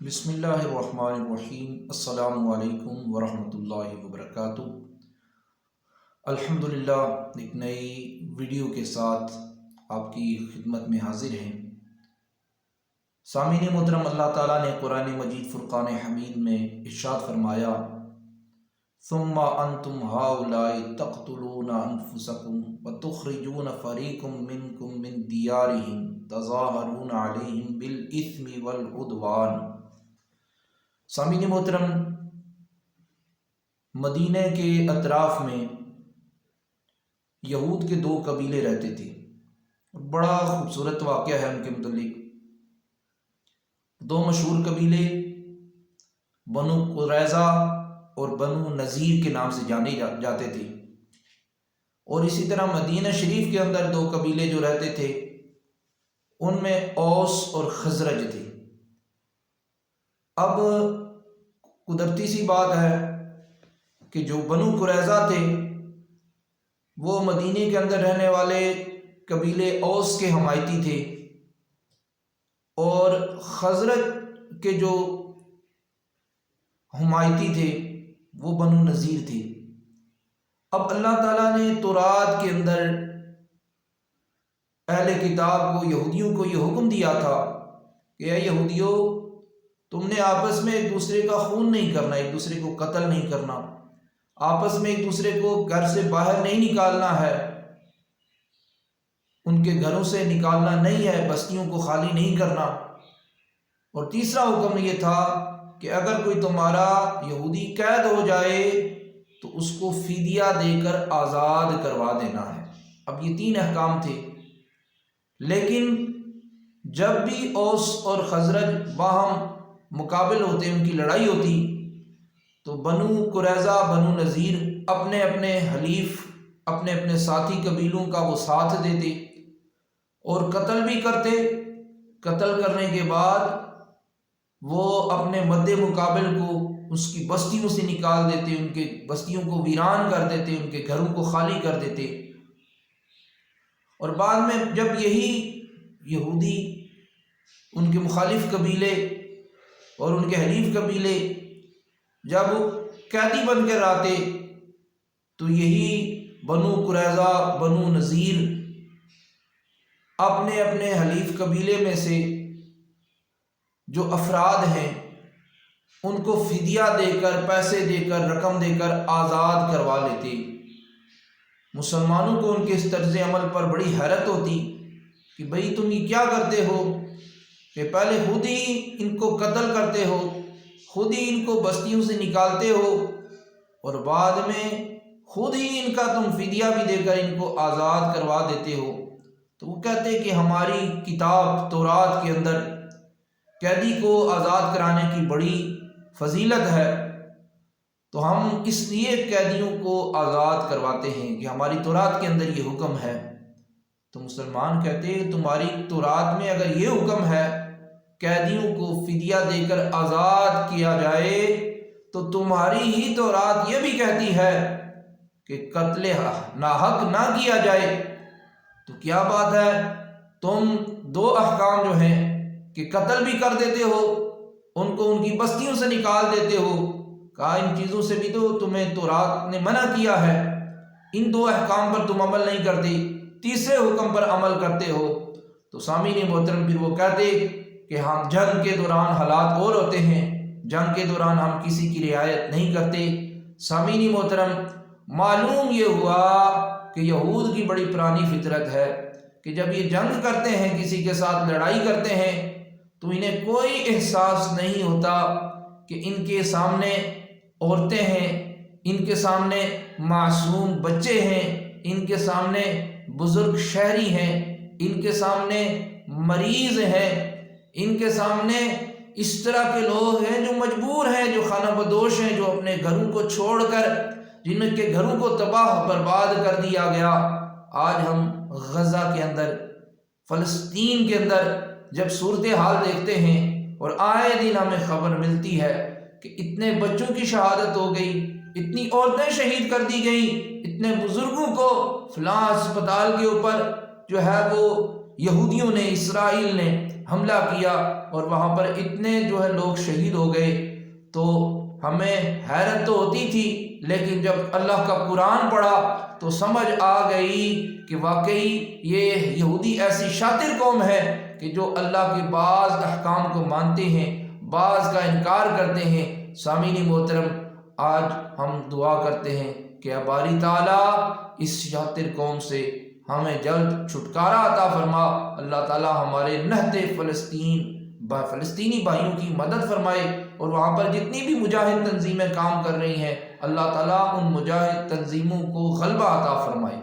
بسم اللہ الرحمن الرحیم۔ السلام علیکم ورحمۃ اللہ وبرکاتہ۔ الحمدللہ ایک نئی ویڈیو کے ساتھ آپ کی خدمت میں حاضر ہیں۔ سامعین محترم، اللہ تعالیٰ نے قرآن مجید فرقان حمید میں ارشاد فرمایا، ثم انتم ہؤلاء تقتلون انفسکم وتخرجون فریقا منکم من دیارہم تظاہرون علیہم بالاثم والعدوان۔ سامعین محترم، مدینہ کے اطراف میں یہود کے دو قبیلے رہتے تھے۔ بڑا خوبصورت واقعہ ہے ان کے متعلق۔ دو مشہور قبیلے بنو قریظہ اور بنو نذیر کے نام سے جانے جاتے تھے، اور اسی طرح مدینہ شریف کے اندر دو قبیلے جو رہتے تھے ان میں اوس اور خزرج تھے۔ اب قدرتی سی بات ہے کہ جو بنو قریظہ تھے وہ مدینے کے اندر رہنے والے قبیلے اوس کے حمایتی تھے، اور خزرج کے جو حمایتی تھے وہ بنو نذیر تھے۔ اب اللہ تعالیٰ نے تورات کے اندر اہل کتاب کو، یہودیوں کو یہ حکم دیا تھا کہ اے یہودیوں، تم نے آپس میں ایک دوسرے کا خون نہیں کرنا، ایک دوسرے کو قتل نہیں کرنا، آپس میں ایک دوسرے کو گھر سے باہر نہیں نکالنا ہے، ان کے گھروں سے نکالنا نہیں ہے، بستیوں کو خالی نہیں کرنا۔ اور تیسرا حکم یہ تھا کہ اگر کوئی تمہارا یہودی قید ہو جائے تو اس کو فدیہ دے کر آزاد کروا دینا ہے۔ اب یہ تین احکام تھے، لیکن جب بھی اوس اور خزرج باہم مقابل ہوتے، ان کی لڑائی ہوتی، تو بنو قریظہ بنو نذیر اپنے اپنے حلیف، اپنے اپنے ساتھی قبیلوں کا وہ ساتھ دیتے اور قتل بھی کرتے۔ قتل کرنے کے بعد وہ اپنے مد مقابل کو اس کی بستیوں سے نکال دیتے، ان کے بستیوں کو ویران کر دیتے، ان کے گھروں کو خالی کر دیتے۔ اور بعد میں جب یہی یہودی، ان کے مخالف قبیلے اور ان کے حلیف قبیلے جب قیدی بن کر آتے تو یہی بنو قریظہ بنو نذیر اپنے اپنے حلیف قبیلے میں سے جو افراد ہیں ان کو فدیہ دے کر، پیسے دے کر، رقم دے کر آزاد کروا لیتے۔ مسلمانوں کو ان کے اس طرز عمل پر بڑی حیرت ہوتی کہ بھئی تم یہ کیا کرتے ہو کہ پہلے خود ہی ان کو قتل کرتے ہو، خود ہی ان کو بستیوں سے نکالتے ہو، اور بعد میں خود ہی ان کا تم فدیہ بھی دے کر ان کو آزاد کروا دیتے ہو۔ تو وہ کہتے کہ ہماری کتاب تورات کے اندر قیدی کو آزاد کرانے کی بڑی فضیلت ہے، تو ہم اس لیے قیدیوں کو آزاد کرواتے ہیں کہ ہماری تورات کے اندر یہ حکم ہے۔ تو مسلمان کہتے تمہاری تورات میں اگر یہ حکم ہے قیدیوں کو فدیہ دے کر آزاد کیا جائے، تو تمہاری ہی تورات یہ بھی کہتی ہے کہ قتل ناحق نہ کیا جائے۔ تو کیا بات ہے، تم دو احکام جو ہیں کہ قتل بھی کر دیتے ہو، ان کو ان کی بستیوں سے نکال دیتے ہو، کہا ان چیزوں سے بھی تو تمہیں تورات نے منع کیا ہے، ان دو احکام پر تم عمل نہیں کرتے، تیسرے حکم پر عمل کرتے ہو۔ تو سامعین محترم، پھر وہ کہتے کہ ہم جنگ کے دوران حالات اور ہوتے ہیں، جنگ کے دوران ہم کسی کی رعایت نہیں کرتے۔ سامعین محترم، معلوم یہ ہوا کہ یہود کی بڑی پرانی فطرت ہے کہ جب یہ جنگ کرتے ہیں، کسی کے ساتھ لڑائی کرتے ہیں، تو انہیں کوئی احساس نہیں ہوتا کہ ان کے سامنے عورتیں ہیں، ان کے سامنے معصوم بچے ہیں، ان کے سامنے بزرگ شہری ہیں، ان کے سامنے مریض ہیں، ان کے سامنے اس طرح کے لوگ ہیں جو مجبور ہیں، جو خانہ بدوش ہیں، جو اپنے گھروں کو چھوڑ کر، جن کے گھروں کو تباہ برباد کر دیا گیا۔ آج ہم غزہ کے اندر، فلسطین کے اندر جب صورتحال دیکھتے ہیں، اور آئے دن ہمیں خبر ملتی ہے کہ اتنے بچوں کی شہادت ہو گئی، اتنی عورتیں شہید کر دی گئیں، اتنے بزرگوں کو فلاں اسپتال کے اوپر جو ہے وہ یہودیوں نے، اسرائیل نے حملہ کیا اور وہاں پر اتنے جو ہے لوگ شہید ہو گئے، تو ہمیں حیرت تو ہوتی تھی، لیکن جب اللہ کا قرآن پڑھا تو سمجھ آ گئی کہ واقعی یہ یہودی ایسی شاطر قوم ہے کہ جو اللہ کے بعض احکام کو مانتے ہیں، بعض کا انکار کرتے ہیں۔ سامعین محترم، آج ہم دعا کرتے ہیں کہ باری تعالیٰ اس شاطر قوم سے ہمیں جلد چھٹکارا عطا فرما۔ اللہ تعالیٰ ہمارے نہتے فلسطینی بھائیوں کی مدد فرمائے، اور وہاں پر جتنی بھی مجاہد تنظیمیں کام کر رہی ہیں، اللہ تعالیٰ ان مجاہد تنظیموں کو غلبہ عطا فرمائے۔